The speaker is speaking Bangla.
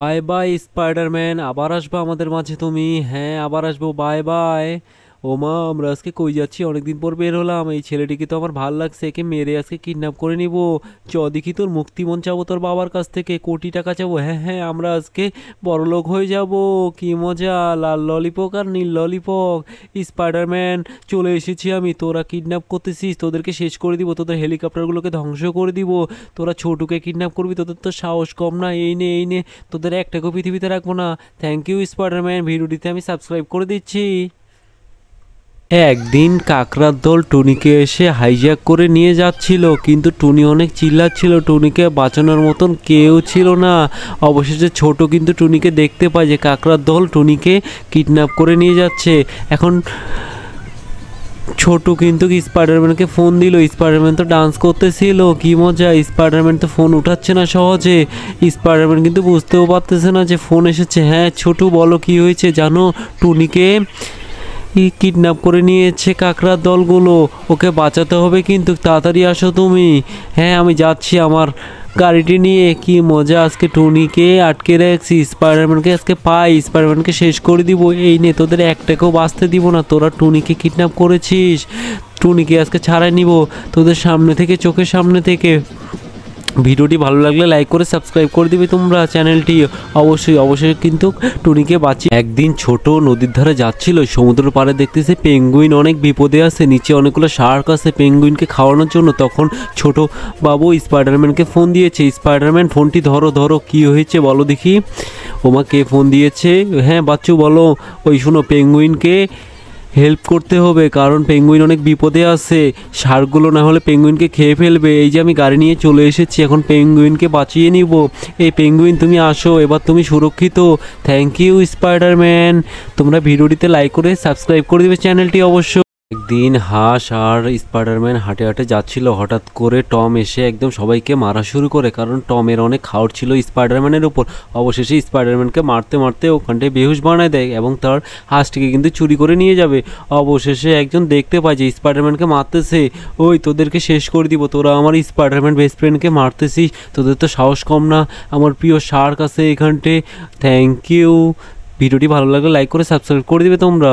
বাই বাই স্পাইডারম্যান, আবার আসবা আমাদের মাঝে তুমি। হ্যাঁ, আবার আসবো, বাই বাই। ও মা, আমরা আজকে কই যাচ্ছি? অনেকদিন পর বের হলাম। এই ছেলেটিকে তো আমার ভাল লাগছে, একে মেরে আজকে কিডন্যাপ করে নিব। চ দেখি, তোর মুক্তিমন চাবো তোর বাবার কাছ থেকে, কোটি টাকা চাবো। হ্যাঁ হ্যাঁ, আমরা আজকে বড়লোক হয়ে যাব। কি মজা! লাল ললিপপ আর নীল ললিপপ। স্পাইডারম্যান, চলে এসেছি আমি। তোরা কিডন্যাপ করতেছিস, তোদেরকে শেষ করে দিব, তোদের হেলিকপ্টারগুলোকে ধ্বংস করে দিব। তোরা ছোটুকে কিডন্যাপ করবি, তোদের তো সাহস কম না। এই নে এই নে, তোদের একটাকেও পৃথিবীতে রাখবো না। থ্যাংক ইউ স্পাইডারম্যান, ভিডিওটিতে আমি সাবস্ক্রাইব করে দিচ্ছি। একদিন কাকড়ার দল টুনিকে এসে হাইজ্যাক করে নিয়ে যাচ্ছিল, কিন্তু টুনি অনেক চিল্লাচ্ছিল, টুনিকে বাঁচানোর মতন কেউ ছিল না। অবশেষে ছোট কিন্তু টুনিকে দেখতে পায় যে কাকড়ার দল টুনিকে কিডন্যাপ করে নিয়ে যাচ্ছে। এখন ছোটু কিন্তু স্পাইডারম্যানকে ফোন দিল। স্পাইডারম্যান তো ডান্স করতেছিল, কি মজা! স্পাইডারম্যান তো ফোন উঠাচ্ছে না সহজে। স্পাইডারম্যান কিন্তু বুঝতেও পারতেছে না যে ফোন এসেছে। হ্যাঁ ছোটু, বলো কি হয়েছে? জানো, টুনিকে কিডন্যাপ করে নিয়েছে কাকড়ার দলগুলো। ওকে বাঁচাতে হবে, কিন্তু তাড়াতাড়ি আসো তুমি। হ্যাঁ, আমি যাচ্ছি আমার গাড়িটি নিয়ে। কি মজা! আজকে টুনিকে আটকে রাখছি, স্পাইডারম্যানকে আজকে পাই, স্পাইডারম্যানকে শেষ করে দিব। এই নে, তোদের একটাকেও বাঁচতে দিব না। তোরা টুনিকে কিডন্যাপ করেছিস, টুনিকে আজকে ছাড়াই নিব তোদের সামনে থেকে, চোখের সামনে থেকে। ভিডিওটি ভালো লাগলে লাইক করে সাবস্ক্রাইব করে দিবে তোমরা চ্যানেলটি। অবশ্যই অবশ্যই কিন্তু টুনিকে বাঁচিয়ে। একদিন ছোট নদীর ধারে যাচ্ছিল, সমুদ্রের পাড়ে দেখতেছে পেঙ্গুইন অনেক বিপদে আছে, নিচে অনেকগুলো শার্ক আছে পেঙ্গুইনকে খাওয়ানোর জন্য। তখন ছোট বাবু স্পাইডারম্যানকে ফোন দিয়েছে। স্পাইডারম্যান, ফোনটি ধরো ধরো, কি হয়েছে বলো দেখি। ওমা, কে ফোন দিয়েছে? হ্যাঁ বাচ্চু বলো। ওই শোনো, পেঙ্গুইনকে হেল্প করতে হবে, কারণ পেঙ্গুইন অনেক বিপদে আছে। শার্কগুলো না হলে পেঙ্গুইনকে খেয়ে ফেলবে। এই যে আমি গাড়ি নিয়ে চলে এসেছি, এখন পেঙ্গুইনকে বাঁচিয়ে নিব। এই পেঙ্গুইন, তুমি আসো, এবার তুমি সুরক্ষিত। Thank you Spiderman. তোমরা ভিডিওটিতে লাইক করে সাবস্ক্রাইব করে দেবে চ্যানেলটি অবশ্য। একদিন হাঁস আর স্পাইডারম্যান হাঁটে হাঁটে যাচ্ছিল, হঠাৎ করে টম এসে একদম সবাইকে মারা শুরু করে, কারণ টমের অনেক খাওয়ার ছিল স্পাইডারম্যানের উপর। অবশেষে স্পাইডারম্যানকে মারতে মারতে ওখানটায় বেহুশ বানায় দেয় এবং তার হাঁসটিকে কিন্তু চুরি করে নিয়ে যাবে। অবশেষে একজন দেখতে পায় যে স্পাইডারম্যানকে মারতেছে। ওই, তোদেরকে শেষ করে দিব, তোরা আমার স্পাইডারম্যান বেস্ট ফ্রেন্ডকে মারতেছিস, তোদের তো সাহস কম না। আমার প্রিয় শার্ক আছে এখানটে। Thank you. ভিডিওটি ভালো লাগলে লাইক করে সাবস্ক্রাইব করে দিবে তোমরা।